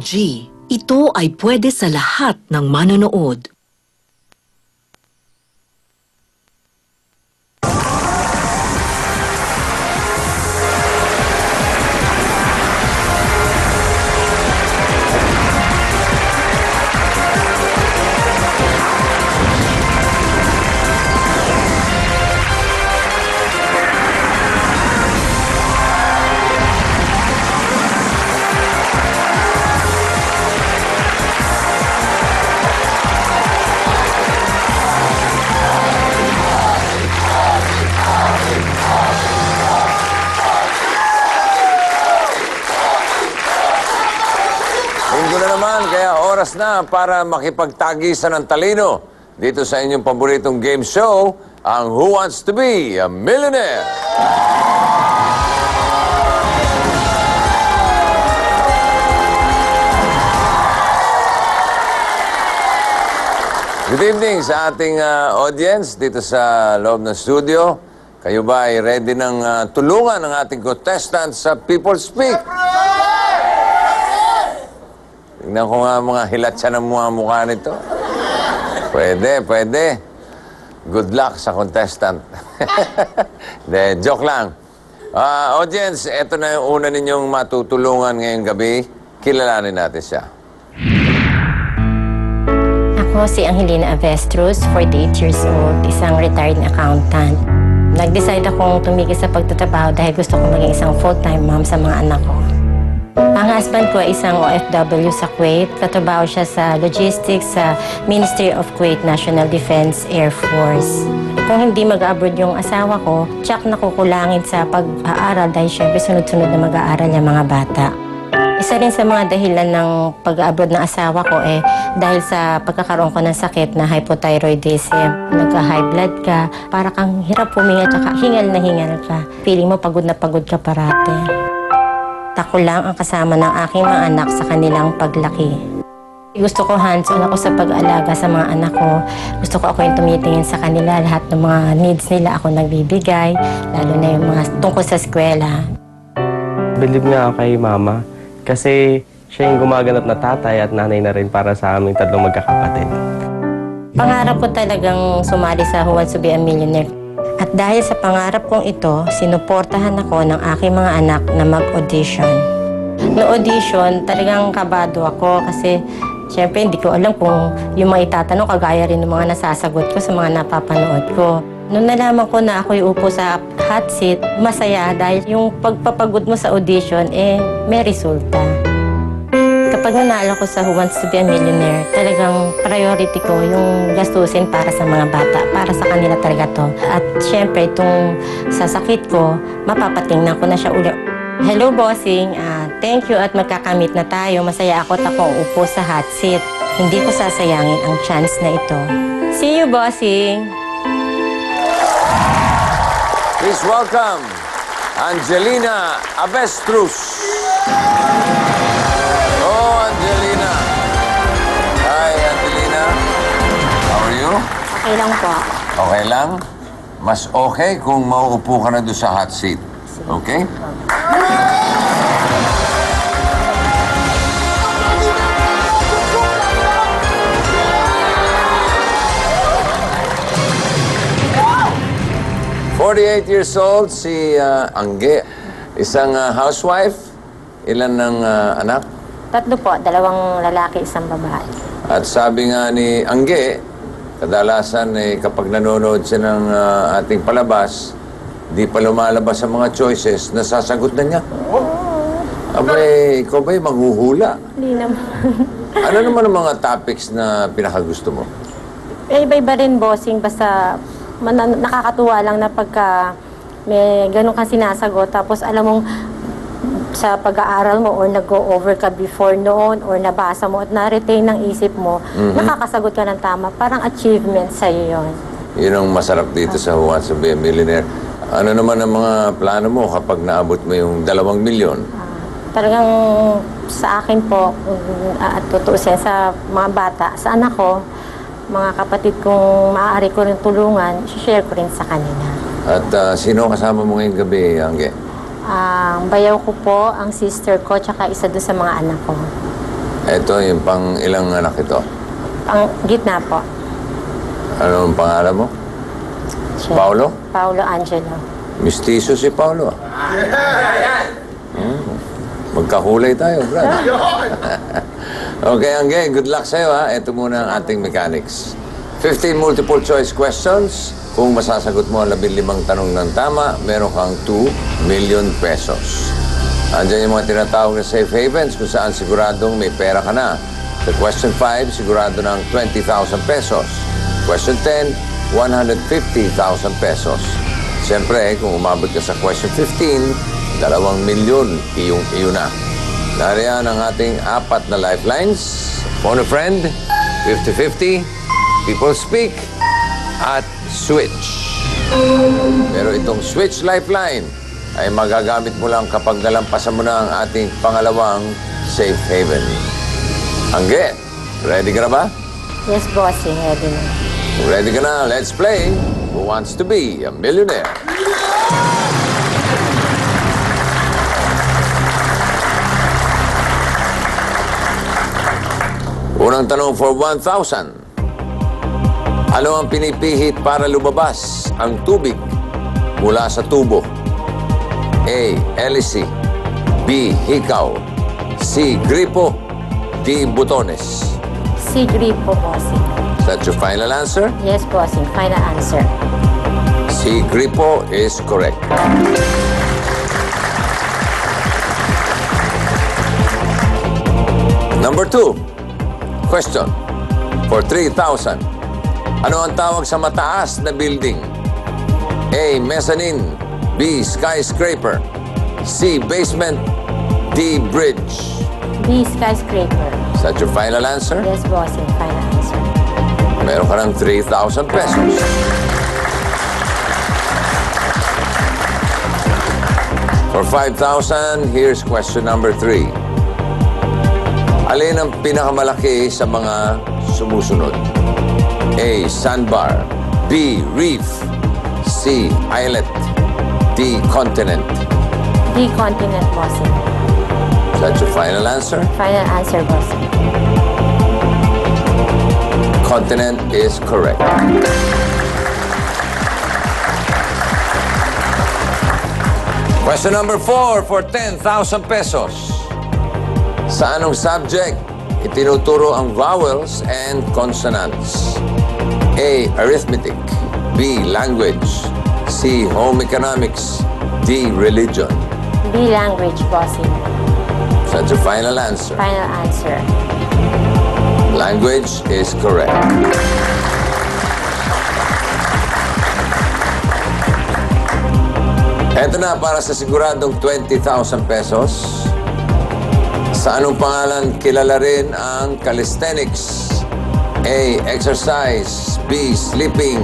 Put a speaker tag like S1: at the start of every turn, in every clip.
S1: PG. Ito ay pwede sa lahat ng manonood.
S2: Oras na para makipagtagisan ng talino dito sa inyong paboritong game show, ang Who Wants to Be a Millionaire? Good evening sa ating audience dito sa loob ng studio. Kayo ba ay ready ng tulungan ng ating contestants sa People Speak? Tingnan ko nga mga hilatsa ng mga mukha nito. Pwede, pwede. Good luck sa contestant. De, joke lang. Audience, eto na yung una ninyong matutulungan ngayong gabi. Kilalanin natin siya.
S3: Ako si Angelina Avestruz, 48 years old, isang retired accountant. Nag-decide akong tumigil sa pagtatrabaho dahil gusto kong maging isang full-time mom sa mga anak ko. Ang husband ko ay isang OFW sa Kuwait. Katrabaho siya sa logistics sa Ministry of Kuwait National Defense Air Force. Kung hindi mag-abroad yung asawa ko, tsak na kukulangin sa pag-aaral dahil syempre sunod-sunod na mag-aaral yung mga bata. Isa rin sa mga dahilan ng pag-abroad ng asawa ko dahil sa pagkakaroon ko ng sakit na hypothyroidism. Nagka-high blood ka, para kang hirap huminga, tsaka hingal na hingal ka. Feeling mo pagod na pagod ka parate. Ako lang ang kasama ng aking mga anak sa kanilang paglaki. Gusto ko hands-on ako sa pag-alaga sa mga anak ko. Gusto ko ako yung tumitingin sa kanila. Lahat ng mga needs nila ako nagbibigay, lalo na yung mga tungkol sa eskwela.
S4: Believe nga ako kay Mama kasi siya yung gumaganap na tatay at nanay na rin para sa aming tatlong magkakapatid.
S3: Pangarap ko talagang sumali sa Who Wants to Be a Millionaire. At dahil sa pangarap kong ito, sinuportahan ako ng aking mga anak na mag-audition. No audition, talagang kabado ako kasi siyempre hindi ko alam kung yung mga itatanong kagaya rin ng mga nasasagot ko sa mga napapanood ko. Nung nalaman ko na ako'y upo sa hot seat, masaya dahil yung pagpapagod mo sa audition, may resulta. Kapag nanalo ko sa Who Wants to Be a Millionaire, talagang priority ko yung gastusin para sa mga bata, para sa kanila talaga to. At syempre, itong sasakit ko, mapapatingnan ko na siya uli. Hello, bossing. Thank you at magkakamit na tayo. Masaya ako at ako upo sa hot seat. Hindi ko sasayangin ang chance na ito. See you, bossing.
S2: Please welcome Angelina Avestruz. Angelina. Hi, Angelina. How are you?
S3: Okay lang po.
S2: Okay lang? Mas okay kung mauupo ka na doon sa hot seat. Okay? "48 years old, si Angge. Isang housewife. Ilan ng anak?
S3: 3 po, 2 lalaki, 1 babae.
S2: At sabi nga ni Angge, kadalasan kapag nanonood siya ng ating palabas, di pa lumalabas ang mga choices, nasasagot na niya. Abay, ikaw ba'y manghuhula?
S3: Hindi naman.
S2: Ano naman ang mga topics na pinakagusto mo?
S3: Iba-iba rin, bossing, basta nakakatuwa lang na pagka may ganun kang sinasagot, tapos alam mong sa pag-aaral mo or nag-go-over ka before noon or nabasa mo at na-retain ng isip mo, nakakasagot ka ng tama. Parang achievement sa'yo yun.
S2: Yun ang masarap dito sa Who Wants to Be a Millionaire. Ano naman ang mga plano mo kapag naabot mo yung 2 milyon?
S3: Talagang sa akin po, at tutuusin sa mga bata, sa anak ko, mga kapatid kong maaari ko rin tulungan, share ko rin sa kanila.
S2: At sino kasama mo ngayong gabi, Angge?
S3: Ang bayaw ko po, ang sister ko, tsaka isa doon sa mga anak ko.
S2: Ito, yung pang ilang anak ito?
S3: Ang gitna po.
S2: Ano ang pangalan mo?
S3: Siya.
S2: Paolo?
S3: Paolo Angelo.
S2: Mistiso si Paolo. Magkakulay tayo, brad. Okay, Angge, good luck sa'yo, ha? Ito muna ang ating mechanics. 15 multiple choice questions. Kung masasagot mo ang 15 tanong ng tama, meron kang 2 million pesos. Andiyan yung mga tinatawag na safe havens kung saan siguradong may pera ka na. Sa question 5, sigurado ng 20,000 pesos. Question 10, 150,000 pesos. Siyempre, kung umabot ka sa question 15, 2 milyon, iyong-iyo na. Nariyan ang ating 4 na lifelines. Phone a friend, 50-50, people speak, at switch. Pero itong switch lifeline ay magagamit mo lang kapag nalampasan mo na ang ating pangalawang safe haven. Angge, ready ka na ba?
S3: Yes, bossing. Ready na.
S2: Kung ready ka na, let's play Who Wants to Be a Millionaire? Unang tanong for 1,000. Ano ang pinipihit para lumabas ang tubig mula sa tubo? A. Hélice, B. Hikaw, C. Gripo, D. Butones.
S3: Si Gripo, bossing.
S2: Is that your final answer?
S3: Yes, bossing. Final answer.
S2: C. Gripo is correct. Number 2. Question. For 3,000. Ano ang tawag sa mataas na building? A. Mezzanine, B. Skyscraper, C. Basement, D. Bridge.
S3: B. Skyscraper.
S2: Is that your final answer?
S3: Yes, bossing. Final answer.
S2: Meron ka ng 3,000 pesos. For 5,000, here's question number 3. Alin ang pinakamalaki sa mga sumusunod? A. Sandbar, B. Reef, C. Islet, D. Continent.
S3: D. Continent, bossing.
S2: Is that your final answer?
S3: Final answer, bossing.
S2: Continent is correct. Question number 4 for 10,000 pesos. Sa anong subject itinuturo ang vowels and consonants? A. Arithmetic, B. Language, C. Home economics, D. Religion.
S3: B. Language, bossing.
S2: Is that your final answer?
S3: Final answer.
S2: Language is correct. Eto na para sa siguradong 20,000 pesos. Sa anong pangalan kilala rin ang calisthenics? A. Exercise, B. Sleeping,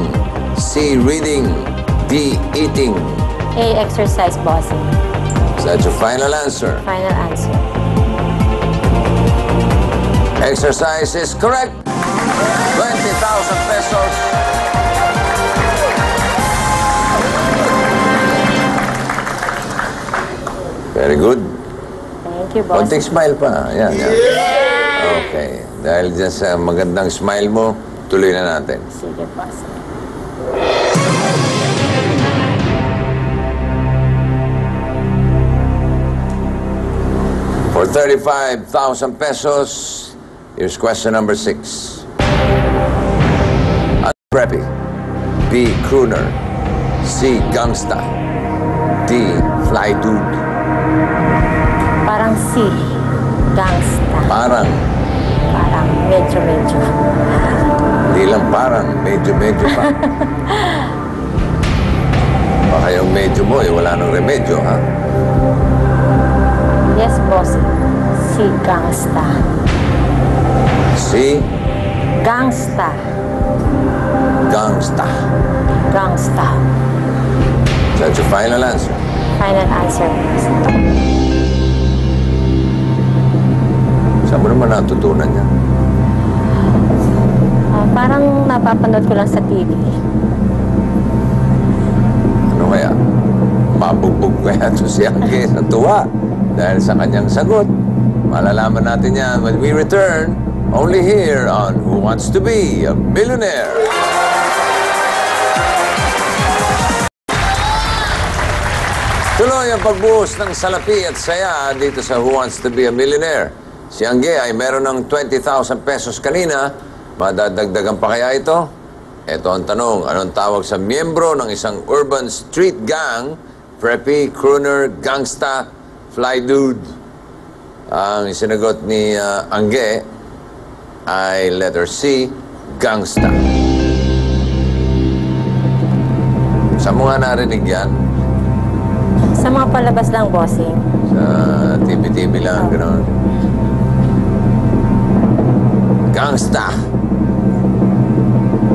S2: C. Reading, D. Eating.
S3: A. Exercise, bossing.
S2: Is that your final answer?
S3: Final answer.
S2: Exercise is correct. 20,000 pesos. Very good.
S3: Thank you, bossing.
S2: Konting smile pa. Yan, yan. Okay. Dahil dyan sa magandang smile mo, tuloy na natin.
S3: Sige, bossing.
S2: For 35,000 pesos, here's question number 6. Ano preppy? B. Crooner, C. Gangsta, D. Fly dude.
S3: Parang C. Gangsta.
S2: Parang,
S3: Medyo.
S2: hindi lang parang, medyo pa. Baka yung medyo mo, wala nang remedyo, ha?
S3: Yes, bossing. C. Gangsta.
S2: C.
S3: Gangsta.
S2: Gangsta.
S3: Gangsta.
S2: Is that your final answer?
S3: Final answer.
S2: Saan mo naman natutunan yan?
S3: Parang napapanood ko lang sa TV.
S2: Ano kaya? Mabugbog kaya ito si Angge sa tuwa dahil sa kanyang sagot. Malalaman natin yan when we return, only here on Who Wants to Be a Millionaire? Tuloy ang pagbuhos ng salapi at saya dito sa Who Wants to Be a Millionaire. Si Angge ay meron ng 20,000 pesos kanina. Madadagdagan pa kaya ito? Ito ang tanong, anong tawag sa miyembro ng isang urban street gang, preppy, crooner, gangsta, fly dude? Ang sinagot ni Angge ay letter C, gangsta. Saan mo nga narinig yan?
S3: Sa mga palabas lang, bossing.
S2: Sa TV-TV lang, gano'n. Gangsta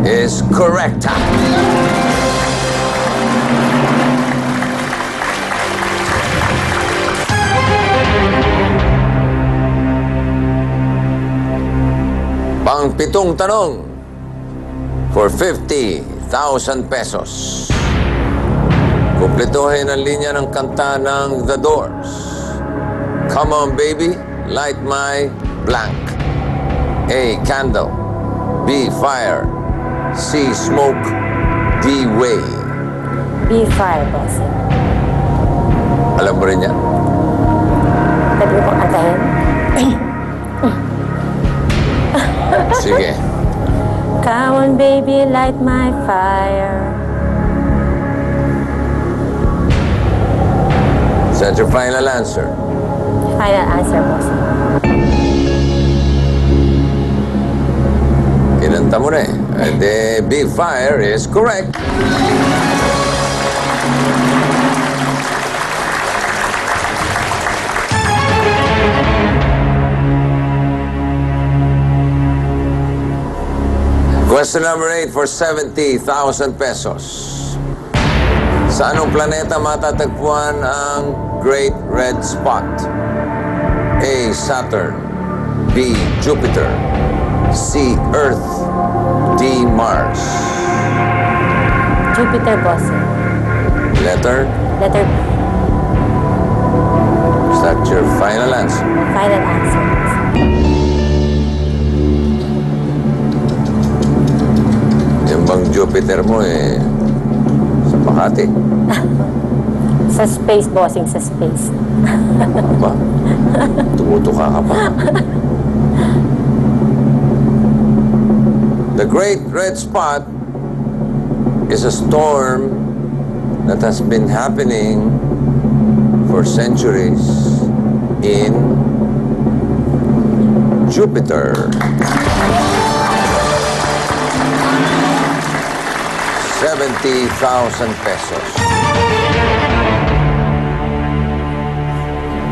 S2: is correct. Pang-pitong tanong for 50,000 pesos. Kumpletuhin ang linya ng kanta ng The Doors. Come on, baby, light my blank. A, candle. B, fire. C, smoke. D, way.
S3: B, fire, bossing.
S2: Alam mo rin yan?
S3: Pwede mo pong antayin?
S2: Sige.
S3: Come on, baby, light my fire.
S2: Is that your final answer?
S3: Final answer, bossing.
S2: Kinanta mo na eh. The B, fire is correct. Question number 8 for 70,000 pesos. Sa anong planeta matatagpuan ang Great Red Spot? A, Saturn. B, Jupiter. C, Earth. D, Mars.
S3: Jupiter, bossing.
S2: Letter?
S3: Letter B.
S2: Is that your final answer?
S3: Final answer, bossing.
S2: Yung bang Jupiter mo eh, sa Makati.
S3: Sa space, bossing, sa space.
S2: Ba? Tumutuka ka pa. The Great Red Spot is a storm that has been happening for centuries in Jupiter. 70,000 pesos.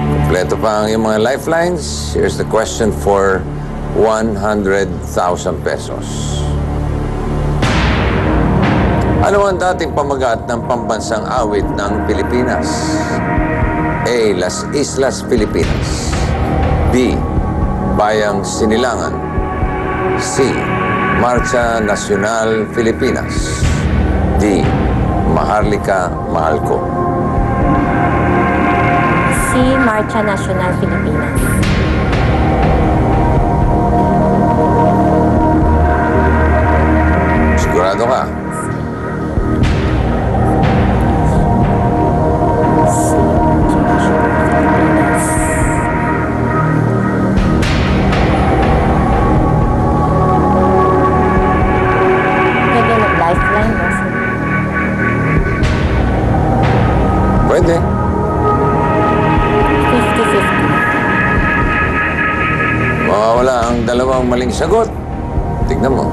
S2: Kompleto pa ang iyong mga lifelines. Here's the question for 100,000 pesos. Ano ang dating pamagat ng pambansang awit ng Pilipinas? A. Las Islas Filipinas. B. Bayang Sinilangan. C. Marcha Nacional Filipinas. D. Maharlika Mahalko.
S3: C, Marcha Nacional Filipinas.
S2: Sigurado ka?
S3: C, Marcha Nacional Filipinas. Pwede mag-lifeline, bossing.
S2: Pwede.
S3: 50-50.
S2: Mawawala ang dalawang maling sagot. Tignan mo.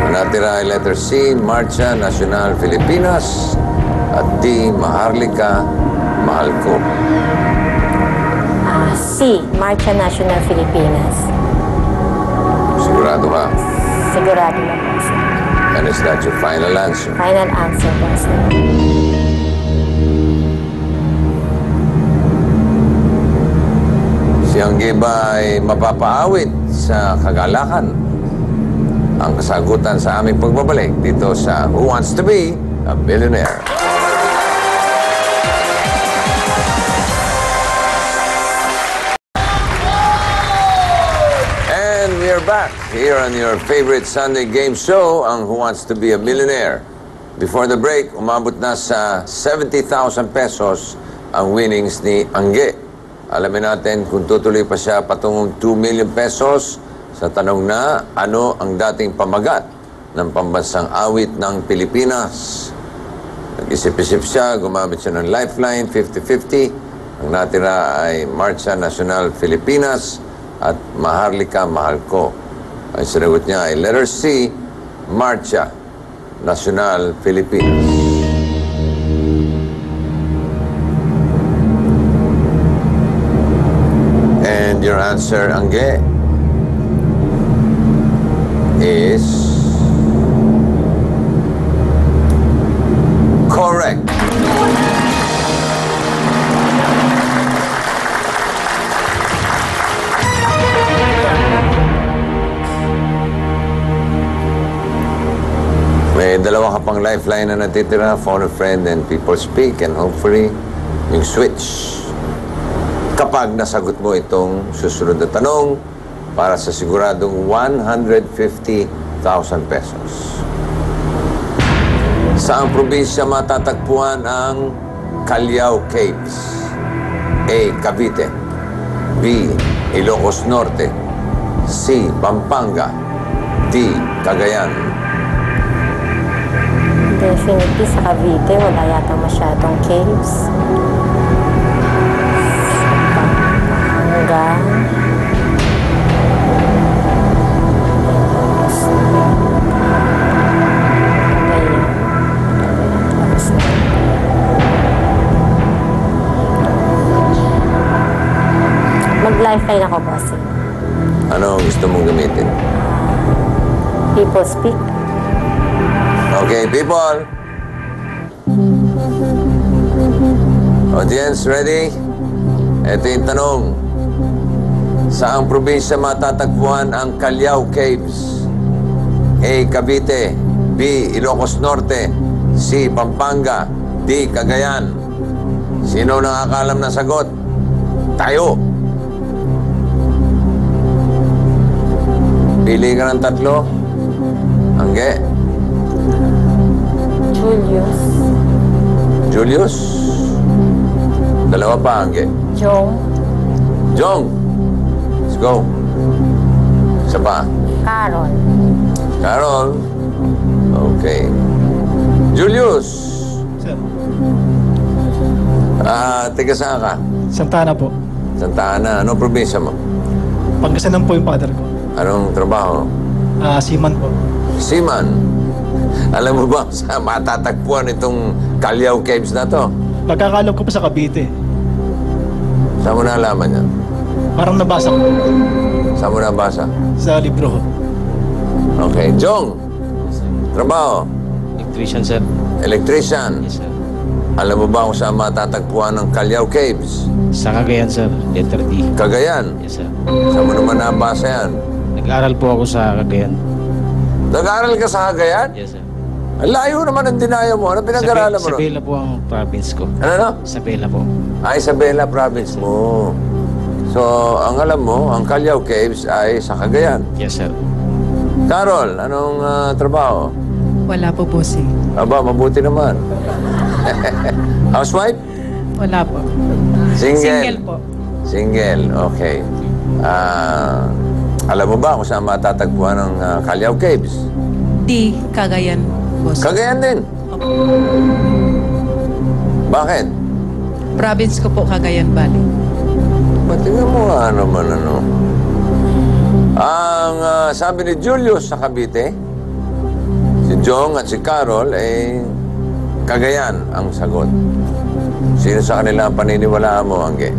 S2: Ang natira ay letter C, Marcha Nacional Filipinas, at D, Maharlika Mahalko.
S3: C, Marcha Nacional Filipinas.
S2: Sigurado ka?
S3: Sigurado na, bossing.
S2: And is that your final answer?
S3: Final answer, bossing.
S2: Si Angge ba ay mapapaawit sa kagalakan? Ang kasagutan sa aming pagbabalik dito sa Who Wants to Be a Millionaire? we're back here on your favorite Sunday game show, ang Who Wants to Be a Millionaire. Before the break, umabot na sa 70,000 pesos ang winnings ni Angge. Alamin natin kung tutuloy pa siya patungong 2 million pesos sa tanong na ano ang dating pamagat ng pambansang awit ng Pilipinas. Nag-isip-isip siya, gumamit siya ng Lifeline 50-50. Ang natira ay Marcha Nacional Filipinas at Maharlika Mahal Ko. Ang sinagot niya ay letter C, Marcha Nacional Filipinas. And your answer, Angge, is correct. May dalawa ka pang lifeline na natitira, phone a friend and people speak, and hopefully yung switch kapag nasagot mo itong susunod na tanong para sa siguradong 150,000 pesos. Saang probinsya matatagpuan ang Callao Caves? A. Cavite, B. Ilocos Norte, C. Pampanga, D. Cagayan.
S3: Definitely sa Cavite, wala yata masyadong caves. Pampanga. Mag-lifeline ako, bossing.
S2: Ano ang gusto mong gamitin?
S3: People speak.
S2: Okay, people. Audience, ready? Ito yung tanong. Saang probinsya matatagpuan ang Callao Caves? A. Cavite, B. Ilocos Norte, C. Pampanga, D. Cagayan. Sino nakakalam na sagot? Tayo. Pili ka ng tatlo. Angge.
S3: Julius.
S2: Julius. Dalawa pa, Angge.
S3: Jong.
S2: Jong. Let's go. Isa pa.
S3: Carol.
S2: Carol. Okay. Julius.
S5: Sir,
S2: Tiga saan ka?
S5: Santa Ana po.
S2: Santa Ana. Anong probinsya mo?
S5: Pangasinan po yung father ko.
S2: Anong trabaho?
S5: Seaman po.
S2: Seaman. Alam mo ba sa matatagpuan itong Callao Caves na to?
S5: Pagkakalam ko po sa Cavite.
S2: Saan mo nalaman yan?
S5: Parang nabasa ko
S2: Saan mo nabasa?
S5: sa libro.
S2: Okay. Jong. Trabaho?
S4: Electrician, sir.
S2: Electrician.
S4: Yes, sir.
S2: Alam mo ba kung saan matatagpuan ng Callao Caves?
S4: Sa Cagayan, sir. Letter D.
S2: Cagayan.
S4: Yes, sir.
S2: Saan mo naman nabasa yan?
S4: Nag-aral po ako sa Cagayan.
S2: Nag-aaral ka sa Cagayan?
S4: Yes, sir.
S2: Ang layo naman ang dinaya mo. Ano pinag-aralan mo?
S4: Isabela po ang province ko.
S2: Ano?
S4: Isabela po.
S2: Isabela province mo. So, ang alam mo, ang Callao Caves ay sa Cagayan.
S4: Yes, sir.
S2: Carol, anong trabaho?
S6: Wala po, bossing.
S2: Aba, mabuti naman. Housewife?
S6: Wala po.
S2: Single?
S6: Single po.
S2: Single, okay. Alam mo ba kung saan matatagpuan ang Callao Caves?
S6: D. Cagayan, boss.
S2: Cagayan din. Bakit?
S6: Province ko po, Cagayan Valley.
S2: Tingnan mo nga naman ano. Ang sabi ni Julius sa Cavite, si Jong at si Carol, Cagayan ang sagot. Sino sa kanila ang paniniwalaan mo, Angge?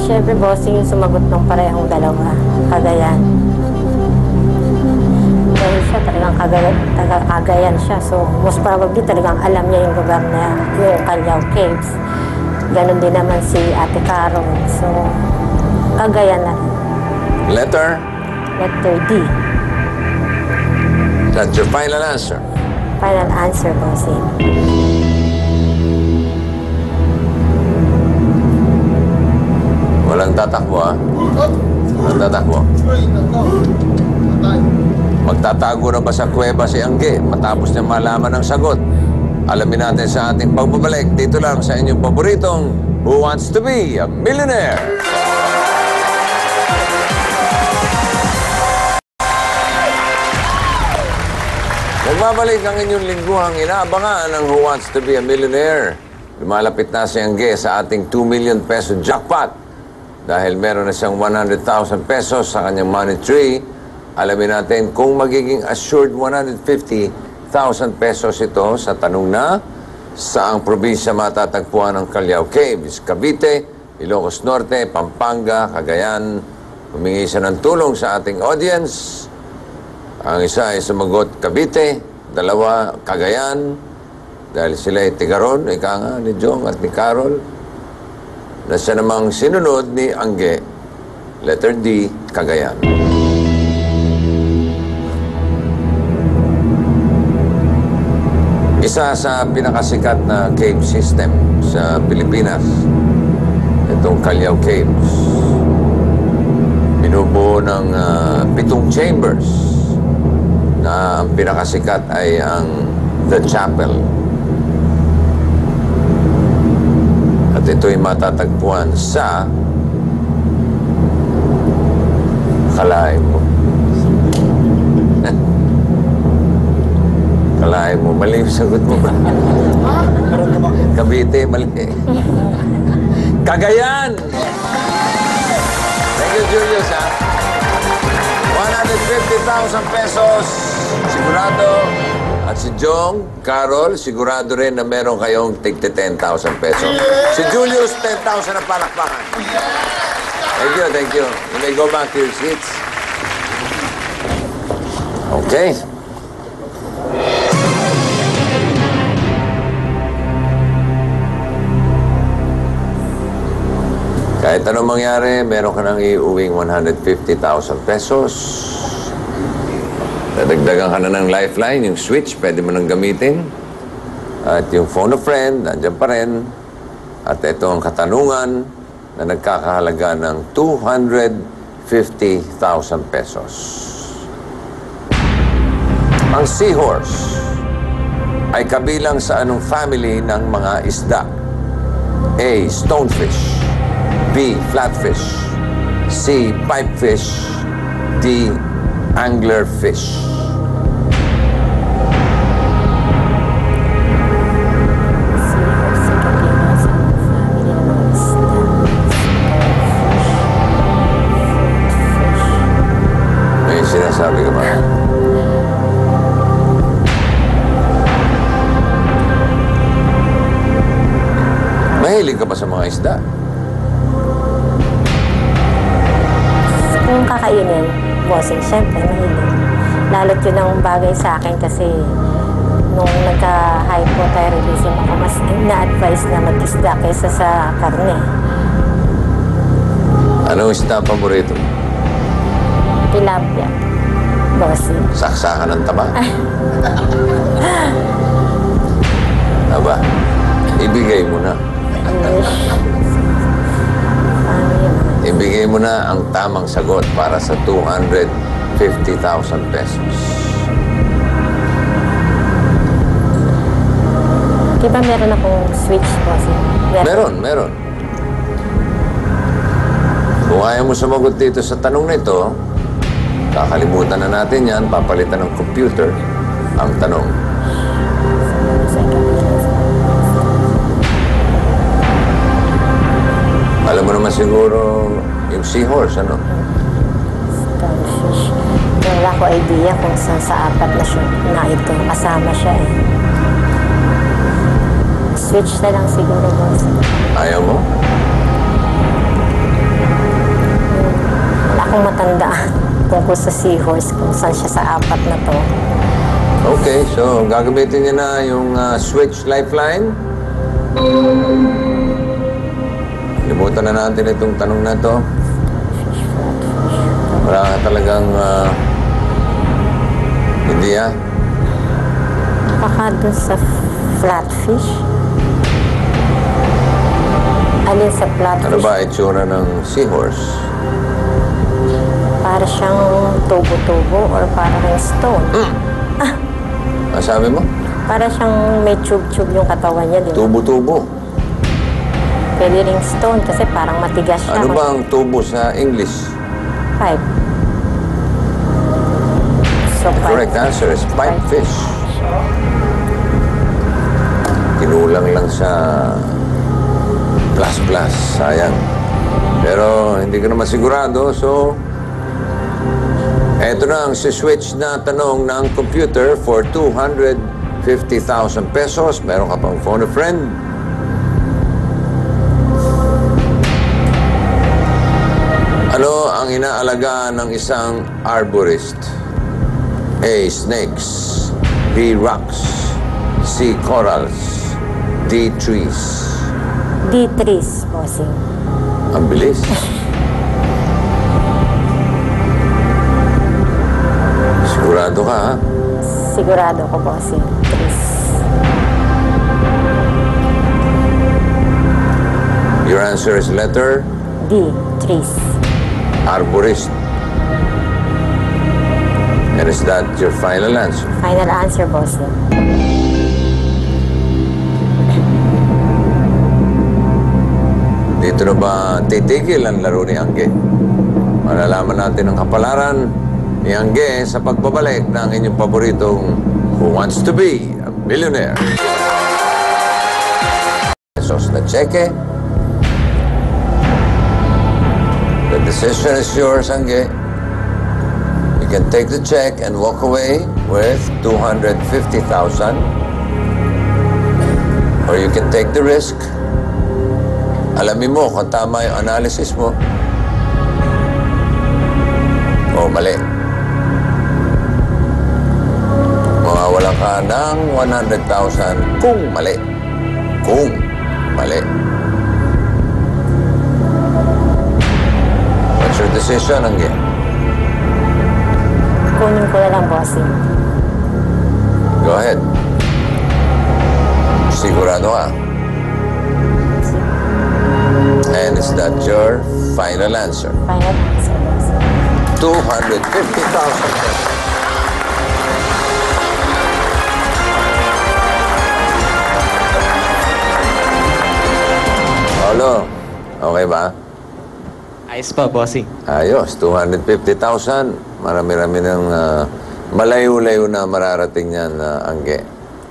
S3: Siyempre, bossing yung sumagot ng parehong dalawa. Cagayan. Dahil siya talagang Cagayan siya. So, most probably talagang alam niya yung lugar na yung Callao Caves. Ganon din naman si Ate Carol. So, Cagayan na.
S2: Letter?
S3: Letter D.
S2: That's your final answer.
S3: Final answer, bossing.
S2: Wala Walang tatakbo, ha? Walang tatakbo. Magtatago na ba sa kuweba si Angge matapos niya malaman ang sagot? Alamin natin sa ating pagbabalik dito lang sa inyong paboritong Who Wants to Be a Millionaire? Nagbabalik ang inyong lingguhang inaabangan ng Who Wants to Be a Millionaire. Lumalapit na si Angge sa ating 2 million peso jackpot. Dahil meron na siyang 100,000 pesos sa kanyang money tree, alamin natin kung magiging assured 150,000 pesos ito sa tanong na saang probinsya matatagpuan ang Callao Caves, Cavite, Ilocos Norte, Pampanga, Cagayan. Humingi siya ng tulong sa ating audience. Ang isa ay sumagot Cavite, dalawa Cagayan, dahil sila ay tigaron, ika nga ni Jong at ni Carol, na siya namang sinunod ni Angge, letter D, Cagayan. Isa sa pinakasikat na cave system sa Pilipinas, itong Callao Caves. Binubuo ng 7 chambers na ang pinakasikat ay ang The Chapel. At ito'y matatagpuan sa Kalahin mo. Kalahin mo. Mali yung sagot mo ba? Cavite, mali. Cagayan! Thank you, Julius, ha? 150,000 pesos. Sigurado. At si Jong, Carol, sigurado rin na meron kayong tig 10,000 pesos. Si Julius, 10,000 na palakpakan. Thank you, thank you. You may go back to your seats. Okay. Kahit anong mangyari, meron ka nang iuwing 150,000 pesos. Dadagdagan ka na ng lifeline, yung switch, pwede mo nang gamitin. At yung phone a friend, nandiyan pa rin. At ito ang katanungan na nagkakahalaga ng 250,000 pesos. Ang seahorse ay kabilang sa anong family ng mga isda? A. Stonefish, B. Flatfish, C. Pipefish, D. Anglerfish. May sinasabi ka ba? Mahilig ka ba sa mga isda?
S3: Kung kakainin, bossing, syempre, mahilig. Lalo't yun ang bagay sa akin kasi nung nagka-hypothyroidism ako, mas na-advise na mag-isda kaysa sa karne.
S2: Anong isda paborito?
S3: Tilapia, bossing.
S2: Saksakan ng taba? Aba, ibigay mo na. Ibigay mo na ang tamang sagot para sa 250,000 pesos.
S3: Diba meron akong switch, bossing?
S2: Meron. Kung ayaw mo sumagot dito sa tanong na ito, kakalimutan na natin yan, papalitan ng computer ang tanong. Alam mo naman siguro yung seahorse, ano?
S3: Stonefish. Wala ko idea kung saan sa apat na ito. Kasama siya eh. Switch na lang siguro, boss.
S2: Ayaw mo?
S3: Wala akong matandaan tungkol sa seahorse kung saan siya sa apat na to.
S2: Okay, so gagamitin niya na yung switch lifeline. Limutan na natin itong tanong na ito. Wala ka talagang hindi
S3: Baka doon sa flatfish. Alin sa flatfish?
S2: Ano ba itsura ng seahorse?
S3: Para siyang tubo-tubo or para ring stone.
S2: Ano sabi mo?
S3: Para siyang may tube-tube yung katawan niya, di ba?
S2: Tubo-tubo.
S3: Pwede ring stone kasi parang matigas siya.
S2: Ano ba ang tubo sa English?
S3: Pipe. So,
S2: The correct answer is pipefish. Kinulang lang sa plus. Sayang. Pero hindi ko naman sigurado, so eto na ang switch na tanong ng computer for 250,000 pesos. Meron ka pang phone a friend. Ano ang inaalagaan ng isang arborist? A. Snakes. B. Rocks. C. Corals. D. Trees.
S3: D3s, bossing.
S2: Ang bilis. Sigurado ka, ha?
S3: Sigurado ko, bossing. Trees.
S2: Your answer is letter
S3: D. Trees.
S2: arborist. And is that your final answer?
S3: Final answer, bossing.
S2: Dito na ba titigil ang laro ni Angge? Malalaman natin ang kapalaran ni Angge sa pagbabalik ng inyong paboritong Who Wants to Be a Millionaire? Pesos na cheque. The decision is yours, Angge. You can take the check and walk away with 250,000. Or you can take the risk. Alamin mo kung tama yung analysis mo. O mali. Mawawala ka ng 100,000 kung mali. Kung mali. What's your decision, Angge?
S3: Kunin ko na lang, bossing.
S2: Go ahead. Sigurado ka. And is that your final answer?
S3: Final answer, bossing.
S2: 250,000 pesos. Paolo, okay ba?
S4: Ayos pa, bossing.
S2: Ayos, 250,000. Marami-rami ng malayo-layo na mararating niyan, Angge.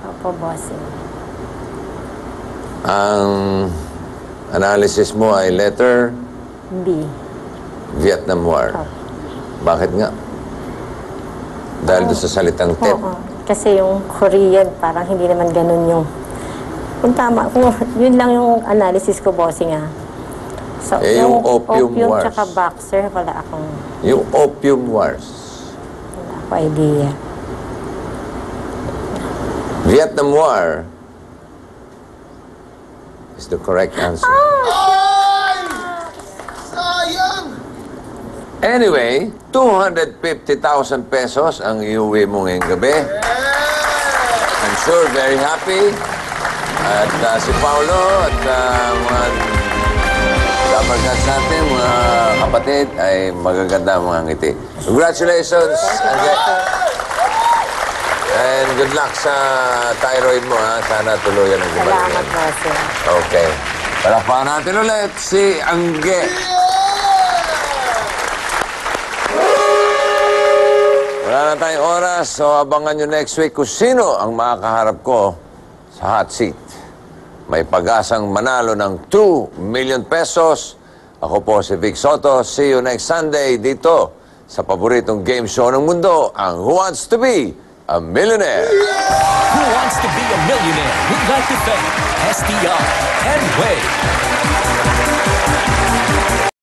S3: Opo, bossing.
S2: Ang analysis mo ay letter
S3: B.
S2: Vietnam War.
S3: Opo.
S2: Bakit nga? Dahil doon sa salitang Tet.
S3: Oo. Kasi yung Korean, parang hindi naman ganun yung... Kung tama, kung yun lang yung analysis ko, bossing, ah. So,
S2: Yung Opium Wars.
S3: tsaka Boxer, wala akong
S2: Yung Opium Wars.
S3: idea.
S2: Vietnam War is the correct answer. Anyway, 250,000 pesos ang iuwi mo ngayong gabi. I'm sure very happy. At si Paolo at mga kabarkats natin, mga kapatid, ay magaganda ang mga ngiti. Congratulations, Angge. And good luck sa thyroid mo, ha? Sana tuluyan ang
S3: Salamat,
S2: gumaling.
S3: bossing.
S2: Okay. Palakpakan natin ulit si Angge. Wala na tayong oras, so abangan nyo next week kung sino ang makakaharap ko sa hot seat. May pag-asang manalo ng 2 million pesos. Ako po si Vic Soto. See you next Sunday dito sa paboritong game show ng mundo, ang Who Wants to Be a Millionaire?
S7: Who Wants to Be a Millionaire? We'd like to thank STI and WAVE.